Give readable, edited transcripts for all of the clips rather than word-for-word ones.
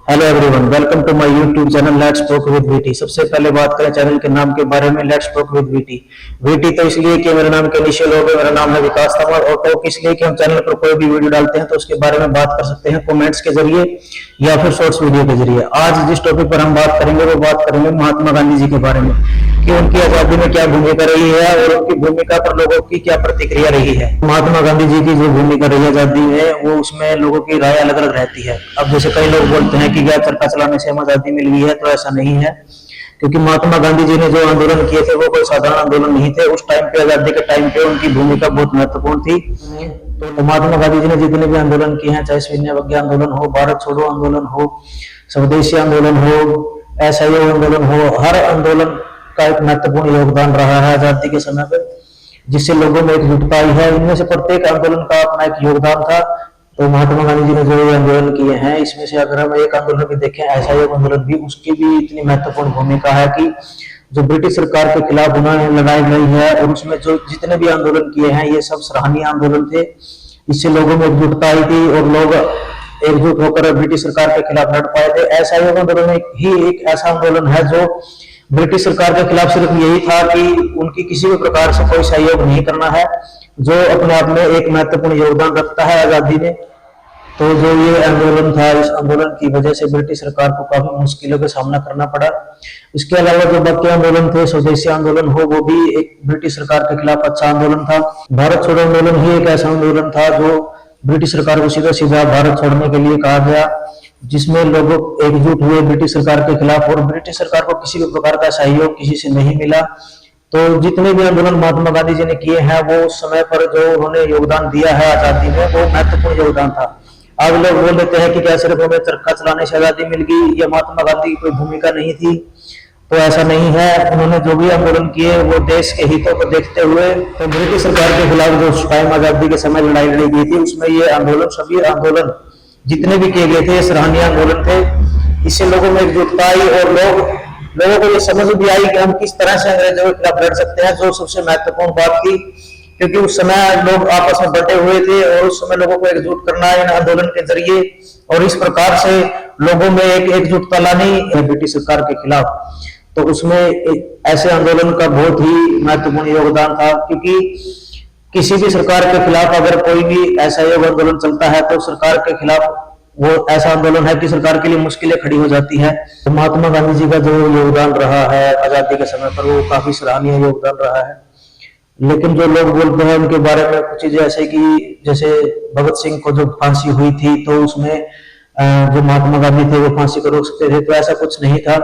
Hello everyone, welcome to my YouTube channel let's talk with VT. सबसे पहले बात करें चैनल के नाम के बारे में, let's talk with VT. VT तो इसलिए कि मेरे नाम के इनिशियल हो गए, मेरा नाम है विकास तंवर, और टॉक इसलिए कि हम चैनल पर कोई भी वीडियो डालते हैं तो उसके बारे में बात कर सकते हैं कमेंट्स के जरिए या फिर शॉर्ट्स वीडियो के जरिए। आज जिस टॉपिक पर हम बात करेंगे वो बात करेंगे महात्मा गांधी जी के बारे में, कि उनकी आजादी में क्या भूमिका रही है और उनकी भूमिका पर लोगों की क्या प्रतिक्रिया रही है। महात्मा गांधी जी की जो भूमिका रही आजादी में, वो उसमें लोगों की राय अलग अलग रहती है। अब जैसे कई लोग बोलते हैं कि क्या चरखा चलाने से हमें आजादी मिल गई है, तो ऐसा नहीं है, क्योंकि महात्मा गांधी जी ने जो आंदोलन किए थे वो कोई साधारण आंदोलन नहीं थे। उस टाइम पे, आजादी के टाइम पे, उनकी भूमिका बहुत महत्वपूर्ण थी। तो महात्मा गांधी जी ने जितने भी आंदोलन किए हैं, चाहे शून्य अवज्ञा आंदोलन हो, भारत छोड़ो आंदोलन हो, स्वदेशी आंदोलन हो, असहयोग आंदोलन हो, हर आंदोलन का एक महत्वपूर्ण योगदान रहा है आजादी के समय पर, जिससे लोगों में एकजुटता आई है। इनमें से प्रत्येक आंदोलन का अपना एक योगदान था। तो महात्मा गांधी जी ने जो ये आंदोलन किए हैं, इसमें से अगर हम एक आंदोलन भी देखें, असहयोग आंदोलन भी, उसकी भी इतनी महत्वपूर्ण भूमिका है कि जो ब्रिटिश सरकार के खिलाफ उन्होंने लड़ाई लड़ी है, और उसमें जो जितने भी आंदोलन किए हैं ये सब सराहनीय आंदोलन थे। इससे लोगों में एकजुटता आई थी और लोग एकजुट होकर ब्रिटिश सरकार के खिलाफ लड़ पाए थे। असहयोग आंदोलन ही एक ऐसा आंदोलन है जो ब्रिटिश सरकार के खिलाफ सिर्फ यही था कि उनकी किसी भी प्रकार से कोई सहयोग नहीं करना है, जो अपने आप में एक महत्वपूर्ण योगदान रखता है आजादी में। तो जो ये आंदोलन था, इस आंदोलन की वजह से ब्रिटिश सरकार को काफी मुश्किलों का सामना करना पड़ा। इसके अलावा जो बाकी आंदोलन थे, स्वदेशी आंदोलन हो, वो भी एक ब्रिटिश सरकार के खिलाफ अच्छा आंदोलन था। भारत छोड़ो आंदोलन ही एक ऐसा आंदोलन था जो ब्रिटिश सरकार को सीधा सीधा भारत छोड़ने के लिए कहा गया, जिसमें लोग एकजुट हुए ब्रिटिश सरकार के खिलाफ, और ब्रिटिश सरकार को किसी भी प्रकार का सहयोग किसी से नहीं मिला। तो जितने भी आंदोलन महात्मा गांधी जी ने किए हैं, वो उस समय पर जो उन्होंने योगदान दिया है आजादी में, वो महत्वपूर्ण योगदान था। अब लोग बोल देते हैं कि क्या सिर्फ हमें चरखा चलाने से आजादी मिल गई, या महात्मा गांधी की कोई भूमिका नहीं थी, तो ऐसा नहीं है। उन्होंने जो भी आंदोलन किए वो देश के हितों को देखते हुए, तो ब्रिटिश सरकार के खिलाफ जो टाइम आजादी के समय लड़ाई लड़ी गई थी, उसमें ये आंदोलन, सभी आंदोलन जितने भी किए गए थे, सराहनीय आंदोलन थे। इससे लोगों में एकजुटता आई और लोगों को ये समझ भी आई कि हम किस तरह से अंग्रेजों के खिलाफ लड़ सकते हैं, जो सबसे महत्वपूर्ण बात थी, क्योंकि उस समय लोग आपस में बटे हुए थे और उस समय लोगों को एकजुट करना इन आंदोलन के जरिए, और इस प्रकार से लोगों में एक एकजुटता लानी ब्रिटिश सरकार के खिलाफ। तो उसमें ऐसे आंदोलन का बहुत ही महत्वपूर्ण योगदान था, क्योंकि किसी भी सरकार के खिलाफ अगर कोई भी असहयोग आंदोलन चलता है, तो सरकार के खिलाफ वो ऐसा आंदोलन है कि सरकार के लिए मुश्किलें खड़ी हो जाती है। तो महात्मा गांधी जी का जो योगदान रहा है आजादी के समय पर, वो काफी सराहनीय योगदान रहा है। लेकिन जो लोग बोलते हैं उनके बारे में कुछ चीजें ऐसे कि जैसे भगत सिंह को जो फांसी हुई थी, तो उसमें जो महात्मा गांधी थे वो फांसी को रोक सकते थे, तो ऐसा कुछ नहीं था,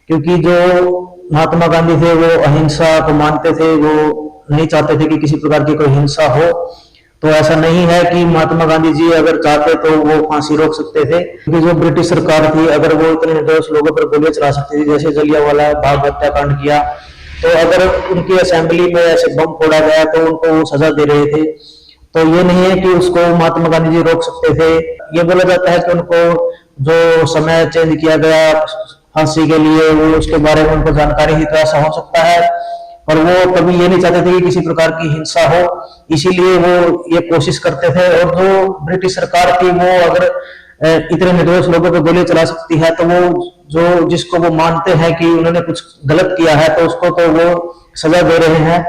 क्योंकि जो महात्मा गांधी थे वो अहिंसा को मानते थे, वो नहीं चाहते थे कि किसी प्रकार की कोई हिंसा हो। तो ऐसा नहीं है कि महात्मा गांधी जी अगर चाहते तो वो फांसी रोक सकते थे, क्योंकि जो ब्रिटिश सरकार थी, अगर वो इतने निर्दोष लोगों पर गोलियां चला सकती थी, जैसे जलियांवाला बाग हत्याकांड किया, तो अगर उनकी असेंबली में ऐसे बम फोड़ा गया तो उनको वो सजा दे रहे थे। तो ये नहीं है कि उसको महात्मा गांधी जी रोक सकते थे। ये बोला जाता है कि उनको जो समय चेंज किया गया फांसी के लिए, वो उसके बारे में उनको जानकारी ही, तो ऐसा हो सकता है, पर वो कभी ये नहीं चाहते थे कि किसी प्रकार की हिंसा हो, इसीलिए वो ये कोशिश करते थे। और जो ब्रिटिश सरकार थी, वो अगर इतने निर्दोष लोगों पर गोली चला सकती है, तो वो जो जिसको वो मानते हैं कि उन्होंने कुछ गलत किया है, तो उसको तो वो सजा दे रहे हैं।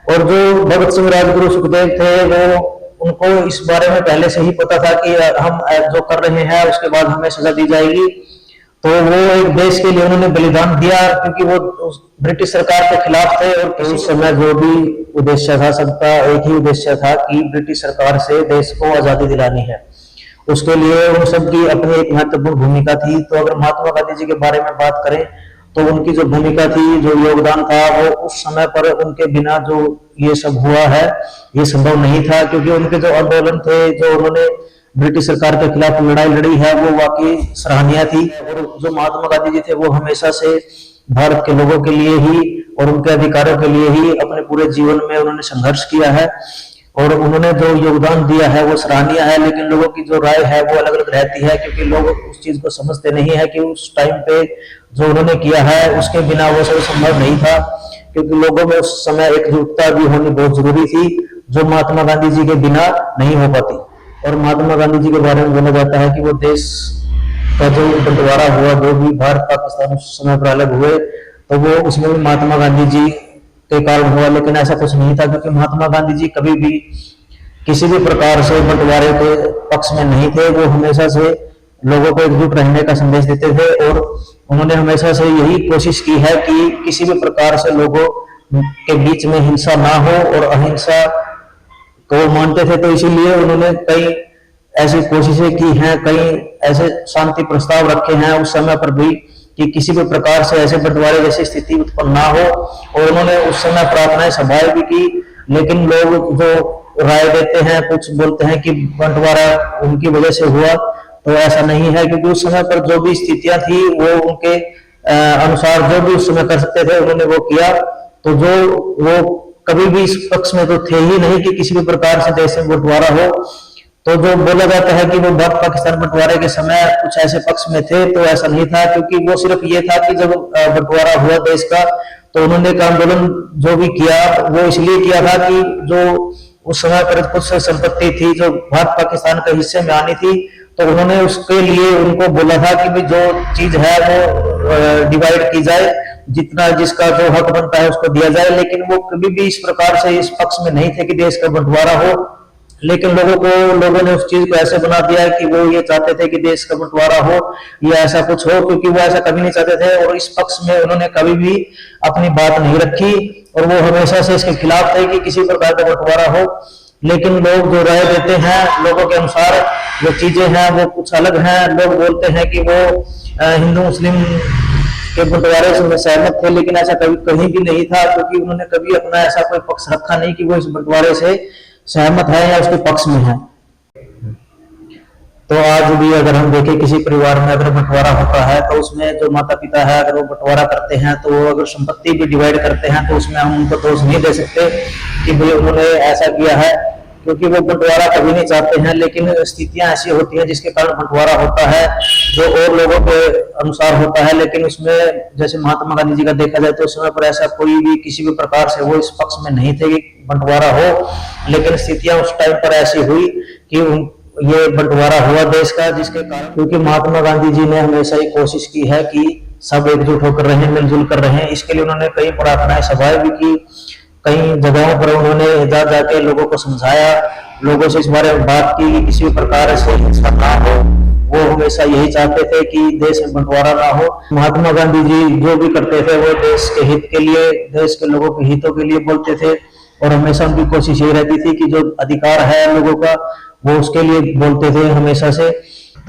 और जो भगत सिंह, राजगुरु, सुखदेव थे, वो उनको इस बारे में पहले से ही पता था कि हम जो कर रहे हैं उसके बाद हमें सजा दी जाएगी। तो वो एक देश के लिए उन्होंने बलिदान दिया, क्योंकि वो ब्रिटिश सरकार के खिलाफ थे। और उस समय जो भी उद्देश्य था, सबका एक ही उद्देश्य था कि ब्रिटिश सरकार से देश को आजादी दिलानी है। उसके लिए उन सबकी अपनी एक महत्वपूर्ण भूमिका थी। तो अगर महात्मा गांधी जी के बारे में बात करें, तो उनकी जो भूमिका थी, जो योगदान था, वो उस समय पर उनके बिना जो ये सब हुआ है, ये संभव नहीं था, क्योंकि उनके जो आंदोलन थे, जो उन्होंने ब्रिटिश सरकार के खिलाफ लड़ाई लड़ी है, वो वाकई सराहनीय थी। और जो महात्मा गांधी जी थे, वो हमेशा से भारत के लोगों के लिए ही और उनके अधिकारों के लिए ही अपने पूरे जीवन में उन्होंने संघर्ष किया है, और उन्होंने जो योगदान दिया है वो सराहनीय है। लेकिन लोगों की जो राय है वो अलग अलग रहती है, क्योंकि लोग उस चीज को समझते नहीं है कि उस टाइम पे जो उन्होंने किया है उसके बिना वो सब संभव नहीं था, क्योंकि लोगों में उस समय एकजुटता भी होनी बहुत जरूरी थी, जो महात्मा गांधी जी के बिना नहीं हो पाती। और महात्मा गांधी जी के बारे में बोला जाता है कि वो देश का जो बंटवारा हुआ, जो भी भारत पाकिस्तान उस समय पर अलग हुए, तो वो उसमें भी महात्मा गांधी जी के कारण हुआ। लेकिन ऐसा कुछ नहीं था, क्योंकि महात्मा गांधी जी कभी भी किसी भी प्रकार से बंटवारे के पक्ष में नहीं थे। वो हमेशा से लोगों को एकजुट रहने का संदेश देते थे, और उन्होंने हमेशा से यही कोशिश की है कि किसी भी प्रकार से लोगों के बीच में हिंसा ना हो, और अहिंसा को मानते थे। तो इसीलिए उन्होंने कई ऐसी कोशिशें की हैं, कई ऐसे शांति प्रस्ताव रखे हैं उस समय पर भी, कि किसी भी प्रकार से ऐसे बंटवारे जैसी स्थिति उत्पन्न ना हो। और उन्होंने उस समय प्रार्थनाएं सभाएं भी की। लेकिन लोग जो राय देते हैं, कुछ बोलते हैं कि बंटवारा उनकी वजह से हुआ, तो ऐसा नहीं है, क्योंकि उस समय पर जो भी स्थितियां थी वो उनके अनुसार जो भी उस समय कर सकते थे उन्होंने वो किया। तो जो वो कभी भी इस पक्ष में तो थे ही नहीं कि किसी भी प्रकार से देश में बंटवारा हो। तो जो बोला जाता है कि वो भारत पाकिस्तान बंटवारे के समय कुछ ऐसे पक्ष में थे, तो ऐसा नहीं था, क्योंकि वो सिर्फ ये था कि जब बंटवारा हुआ देश का, तो उन्होंने एक आंदोलन जो भी किया वो इसलिए किया था कि जो उस समय पर कुछ संपत्ति थी जो भारत पाकिस्तान के हिस्से में आनी थी, तो उन्होंने उसके लिए उनको बोला था कि जो चीज है वो डिवाइड की जाए, जितना जिसका जो हक बनता है उसको दिया जाए। लेकिन वो कभी भी इस प्रकार से इस पक्ष में नहीं थे कि देश का बंटवारा हो। लेकिन लोगों ने उस चीज को ऐसे बना दिया कि वो ये चाहते थे कि देश का बंटवारा हो या ऐसा कुछ हो, क्योंकि वो ऐसा कभी नहीं चाहते थे। और इस पक्ष में उन्होंने कभी भी अपनी बात नहीं रखी, और वो हमेशा से इसके खिलाफ थे कि किसी प्रकार का बंटवारा हो। लेकिन लोग जो राय देते हैं, लोगों के अनुसार जो चीजें हैं वो कुछ अलग हैं। लोग बोलते हैं कि वो हिंदू मुस्लिम के बंटवारे से सहमत थे, लेकिन ऐसा कभी कहीं भी नहीं था, क्योंकि उन्होंने कभी अपना ऐसा कोई पक्ष रखा नहीं कि वो इस बंटवारे से सहमत है या उसके पक्ष में है। तो आज भी अगर हम देखें किसी परिवार में अगर बंटवारा होता है, तो उसमें जो माता पिता है अगर वो बंटवारा करते हैं, तो वो अगर संपत्ति भी डिवाइड करते हैं, तो उसमें हम उनको दोष नहीं दे सकते कि भाई उन्होंने ऐसा किया है, क्योंकि वो बंटवारा कभी नहीं चाहते हैं। लेकिन स्थितियां ऐसी होती हैं जिसके कारण बंटवारा होता है, जो और लोगों के अनुसार होता है। लेकिन उसमें जैसे महात्मा गांधी जी का देखा जाए, तो उस समय पर ऐसा कोई भी किसी भी प्रकार से वो इस पक्ष में नहीं थे कि बंटवारा हो। लेकिन स्थितियां उस टाइम पर ऐसी हुई कि ये बंटवारा हुआ देश का, जिसके कारण, क्योंकि महात्मा गांधी जी ने हमेशा ही कोशिश की है कि सब एकजुट होकर रहें, मिलजुल कर रहें। इसके लिए उन्होंने कई प्रार्थनाएं सभाएं भी की, कई जगहों पर उन्होंने जा जाके लोगों को समझाया, लोगों से इस बारे में बात की कि किसी भी प्रकार से हिंसा ना हो। वो हमेशा यही चाहते थे कि देश में बंटवारा ना हो। महात्मा गांधी जी जो भी करते थे वो देश के हित के लिए, देश के लोगों के हितों के लिए बोलते थे, और हमेशा उनकी कोशिश यही रहती थी कि जो अधिकार है लोगों का वो उसके लिए बोलते थे हमेशा से।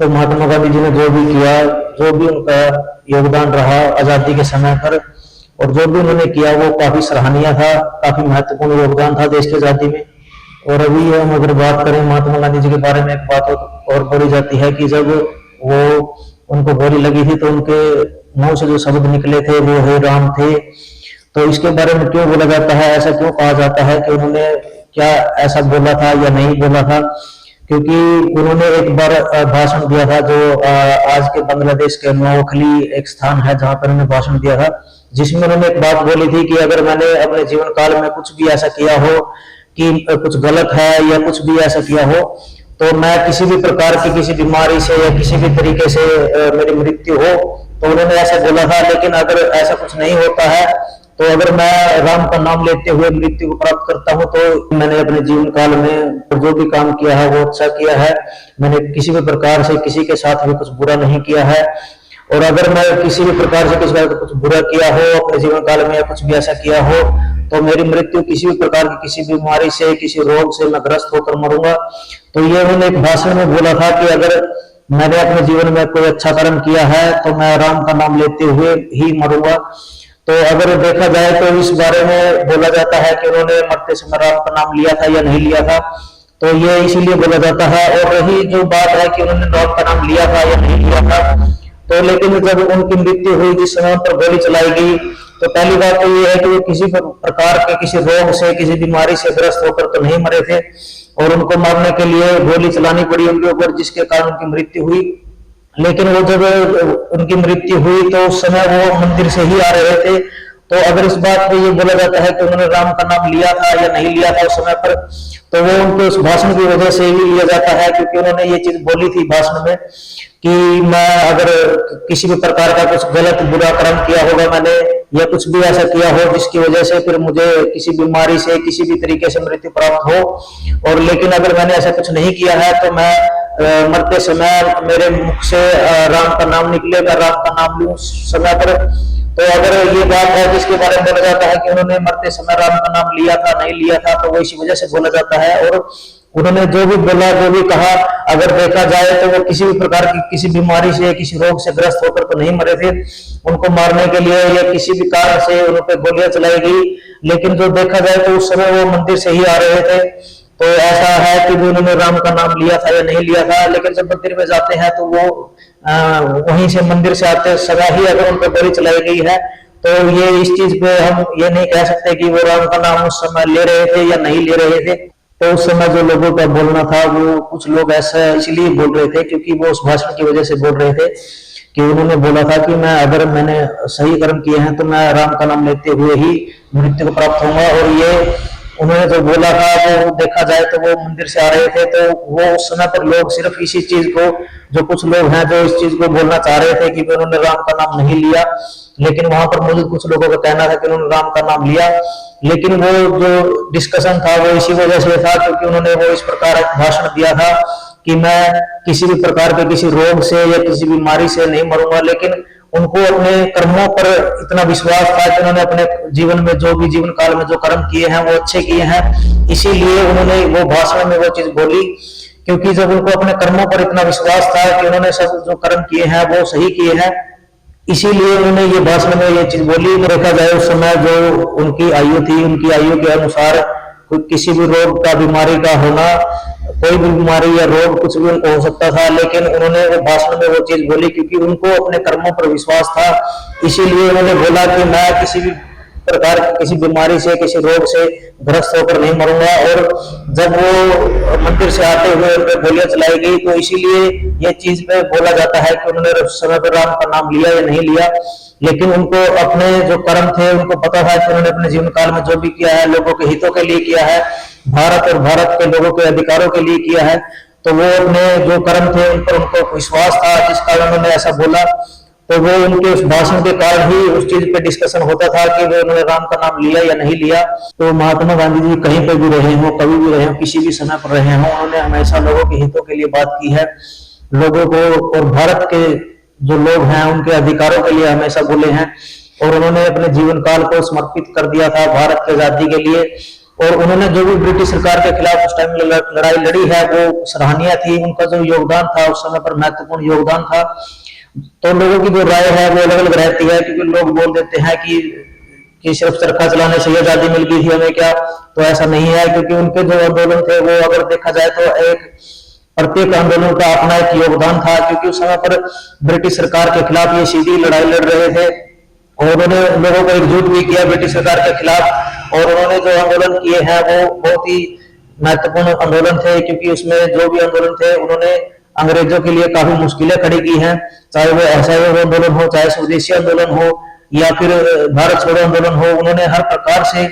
तो महात्मा गांधी जी ने जो भी किया, जो भी उनका योगदान रहा आजादी के समय पर, और जो भी उन्होंने किया वो काफी सराहनीय था, काफी महत्वपूर्ण योगदान था देश की आजादी में। और अभी हम अगर बात करें महात्मा गांधी जी के बारे में, एक बात और बोली जाती है कि जब वो उनको गोली लगी थी, तो उनके मुंह से जो शब्द निकले थे वो हे राम थे। तो इसके बारे में क्यों बोला जाता है, ऐसा क्यों कहा जाता है कि उन्होंने क्या ऐसा बोला था या नहीं बोला था? क्योंकि उन्होंने एक बार भाषण दिया था, जो आज के बांग्लादेश के नोआखली एक स्थान है जहां पर उन्होंने भाषण दिया था, जिसमें उन्होंने एक बात बोली थी कि अगर मैंने अपने जीवन काल में कुछ भी ऐसा किया हो कि कुछ गलत है या कुछ भी ऐसा किया हो, तो मैं किसी भी प्रकार की किसी बीमारी से या किसी भी तरीके से मेरी मृत्यु हो, तो उन्होंने ऐसा बोला था। लेकिन अगर ऐसा कुछ नहीं होता है, तो अगर मैं राम का नाम लेते हुए मृत्यु को प्राप्त करता हूं, तो मैंने अपने जीवन काल में जो भी काम किया है वो अच्छा किया है। मैंने किसी भी प्रकार से किसी के साथ भी कुछ बुरा नहीं किया है। और अगर मैं किसी भी प्रकार से किसी का कुछ बुरा किया हो अपने जीवन काल में या कुछ भी ऐसा किया हो, तो मेरी मृत्यु किसी भी प्रकार की किसी बीमारी से, किसी रोग से मैं ग्रस्त होकर मरूंगा। तो ये उन्होंने एक भाषण में बोला था कि अगर मैंने अपने जीवन में कोई अच्छा कर्म किया है तो मैं राम का नाम लेते हुए ही मरूंगा। तो अगर देखा जाए तो इस बारे में बोला जाता है कि उन्होंने मरते समय राम का नाम लिया था या नहीं लिया था, तो ये इसीलिए बोला जाता है। और रही जो बात है कि उन्होंने राम का नाम लिया था या नहीं लिया था, तो लेकिन जब उनकी मृत्यु हुई, जिस समय पर गोली चलाई गई, तो पहली बात तो ये है कि वो किसी प्रकार के किसी रोग से, किसी बीमारी से ग्रस्त होकर तो नहीं मरे थे, और उनको मारने के लिए गोली चलानी पड़ी उनके ऊपर, जिसके कारण उनकी मृत्यु हुई। लेकिन वो जब उनकी मृत्यु हुई तो उस समय वो मंदिर से ही आ रहे थे। तो अगर इस बात पे ये बोला जाता है कि उन्होंने राम का नाम लिया था या नहीं लिया था उस समय पर, तो वो उनके उस भाषण की वजह से ही लिया जाता है, क्योंकि उन्होंने ये चीज बोली थी भाषण में। कि मैं अगर किसी भी प्रकार का कुछ गलत बुरा कर्म किया होगा मैंने, या कुछ भी ऐसा किया हो जिसकी वजह से फिर मुझे किसी बीमारी से किसी भी तरीके से मृत्यु प्राप्त हो, और लेकिन अगर मैंने ऐसा कुछ नहीं किया है तो मैं मरते समय मेरे मुख से राम का नाम निकले, मैं राम का नाम लूं समय पर। तो अगर ये बात है जिसके बारे में बोला जाता है कि उन्होंने मरते समय राम का नाम लिया था नहीं लिया था, तो वो इसी वजह से बोला जाता है। और उन्होंने जो भी बोला जो भी कहा, अगर देखा जाए तो वो किसी भी प्रकार की किसी बीमारी से किसी रोग से ग्रस्त होकर तो नहीं मरे थे। उनको मारने के लिए या किसी भी कारण से उन पर गोलियां चलाई गई, लेकिन जो देखा जाए तो उस समय वो मंदिर से ही आ रहे थे। तो ऐसा है कि उन्होंने राम का नाम लिया था या नहीं लिया था, लेकिन जब मंदिर में जाते हैं तो वो वहीं से मंदिर से आते समय ही अगर उन पर गोली चलाई गई है, तो ये इस चीज पे हम ये नहीं कह सकते कि वो राम का नाम उस समय ले रहे थे या नहीं ले रहे थे। तो उस समय जो लोगों का बोलना था, वो कुछ लोग ऐसा इसलिए बोल रहे थे क्योंकि वो उस भाषण की वजह से बोल रहे थे कि उन्होंने बोला था कि मैं अगर मैंने सही कर्म किए हैं तो मैं राम का नाम लेते हुए ही मृत्यु को प्राप्त होऊंगा। और ये उन्होंने जो बोला था वो देखा जाए तो वो मंदिर से आ रहे थे, तो वो उस समय पर लोग सिर्फ इसी चीज को, जो कुछ लोग हैं जो इस चीज को बोलना चाह रहे थे कि उन्होंने राम का नाम नहीं लिया, लेकिन वहां पर मौजूद कुछ लोगों का कहना था कि उन्होंने राम का नाम लिया। लेकिन वो जो डिस्कशन था वो इसी वजह से था क्योंकि उन्होंने वो इस प्रकार भाषण दिया था कि मैं किसी भी प्रकार के किसी रोग से या किसी बीमारी से नहीं मरूंगा, लेकिन उनको अपने कर्मों पर इतना विश्वास था कि उन्होंने अपने जीवन में जो भी जीवन काल में जो कर्म किए हैं वो अच्छे किए हैं, इसीलिए उन्होंने वो भाषण में वो चीज बोली। क्योंकि जब उनको अपने कर्मों पर इतना विश्वास था कि उन्होंने सब जो कर्म किए हैं वो सही किए हैं, इसीलिए उन्होंने ये भाषण में ये चीज बोली। देखा जाए उस समय जो उनकी आयु थी, उनकी आयु के अनुसार किसी भी रोग का, बीमारी का होना, कोई भी बीमारी या रोग कुछ भी उनको हो सकता था, लेकिन उन्होंने वो भाषण में वो चीज बोली क्योंकि उनको अपने कर्मों पर विश्वास था। इसीलिए उन्होंने बोला कि मैं किसी भी प्रकार की किसी बीमारी से किसी रोग से ग्रस्त होकर नहीं मरूंगा। और जब वो मंदिर से आते हुए उन पर गोलियां चलाई गई, तो इसीलिए ये चीज पे बोला जाता है कि उन्होंने समय पर राम का नाम लिया या नहीं लिया, लेकिन उनको अपने जो कर्म थे उनको पता था कि उन्होंने अपने जीवन काल में जो भी किया है लोगों के हितों के लिए किया है, भारत और भारत के लोगों के अधिकारों के लिए किया है। तो वो अपने जो कर्म थे उन पर उनको विश्वास था, जिस कारण उन्होंने ऐसा बोला। तो वो उनके उस भाषण के कारण ही उस चीज पे डिस्कशन होता था कि वो उन्होंने राम का नाम लिया या नहीं लिया। तो महात्मा गांधी जी कहीं पर भी रहे हो, कभी भी रहे हो, किसी भी समय पर रहे हो, उन्होंने हमेशा लोगों के हितों के लिए बात की है, लोगों को और भारत के जो लोग हैं उनके अधिकारों के लिए हमेशा बोले हैं। और उन्होंने अपने जीवन काल को समर्पित कर दिया था भारत की आजादी के लिए। और उन्होंने जो भी ब्रिटिश सरकार के खिलाफ उस टाइम लड़ाई लड़ी है वो सराहनीय थी, उनका जो योगदान था उस समय पर महत्वपूर्ण योगदान था। तो लोगों की जो राय है वो अलग अलग रहती है, क्योंकि लोग बोल देते हैं कि सिर्फ चरखा चलाने से आजादी मिल गई थी हमें क्या, तो ऐसा नहीं है। क्योंकि उनके जो आंदोलन थे वो अगर देखा जाए तो एक प्रत्येक आंदोलन का अपना एक योगदान था, क्योंकि उस समय पर ब्रिटिश सरकार के खिलाफ ये सीधी लड़ाई लड़ रहे थे और उन्होंने लोगों को एकजुट भी किया ब्रिटिश सरकार के खिलाफ। और उन्होंने जो आंदोलन किए हैं वो बहुत ही महत्वपूर्ण आंदोलन थे, क्योंकि उसमें जो भी आंदोलन थे उन्होंने अंग्रेजों के लिए काफी मुश्किलें खड़ी की हैं, चाहे वो असहयोग आंदोलन हो, चाहे स्वदेशी आंदोलन हो, या फिर भारत छोड़ो आंदोलन हो। उन्होंने हर प्रकार से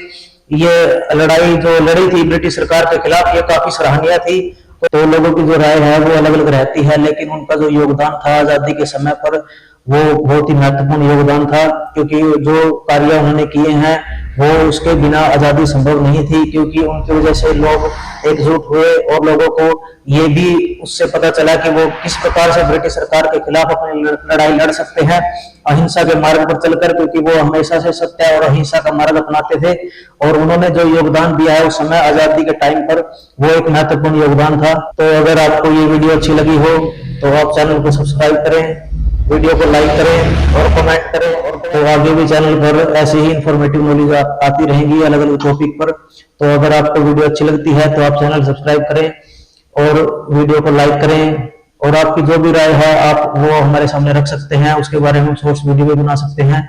ये लड़ाई जो लड़ी थी ब्रिटिश सरकार के खिलाफ ये काफी सराहनीय थी। तो लोगों की जो राय है वो अलग अलग रहती है, लेकिन उनका जो योगदान था आजादी के समय पर वो बहुत ही महत्वपूर्ण योगदान था, क्योंकि जो कार्य उन्होंने किए हैं वो उसके बिना आजादी संभव नहीं थी। क्योंकि उनकी वजह से लोग एकजुट हुए और लोगों को ये भी उससे पता चला कि वो किस प्रकार से ब्रिटिश सरकार के खिलाफ अपनी लड़ाई लड़ सकते हैं अहिंसा के मार्ग पर चलकर, क्योंकि वो हमेशा से सत्य और अहिंसा का मार्ग अपनाते थे। और उन्होंने जो योगदान दिया है उस समय आजादी के टाइम पर वो एक महत्वपूर्ण योगदान था। तो अगर आपको ये वीडियो अच्छी लगी हो तो आप चैनल को सब्सक्राइब करें, वीडियो को लाइक करें और कमेंट करें। और तो आगे भी चैनल पर ऐसे ही इंफॉर्मेटिव नॉलेज आती रहेंगी अलग अलग टॉपिक पर। तो अगर आपको वीडियो अच्छी लगती है तो आप चैनल सब्सक्राइब करें और वीडियो को लाइक करें। और आपकी जो भी राय है आप वो हमारे सामने रख सकते हैं, उसके बारे में शॉर्ट्स वीडियो भी बना सकते हैं।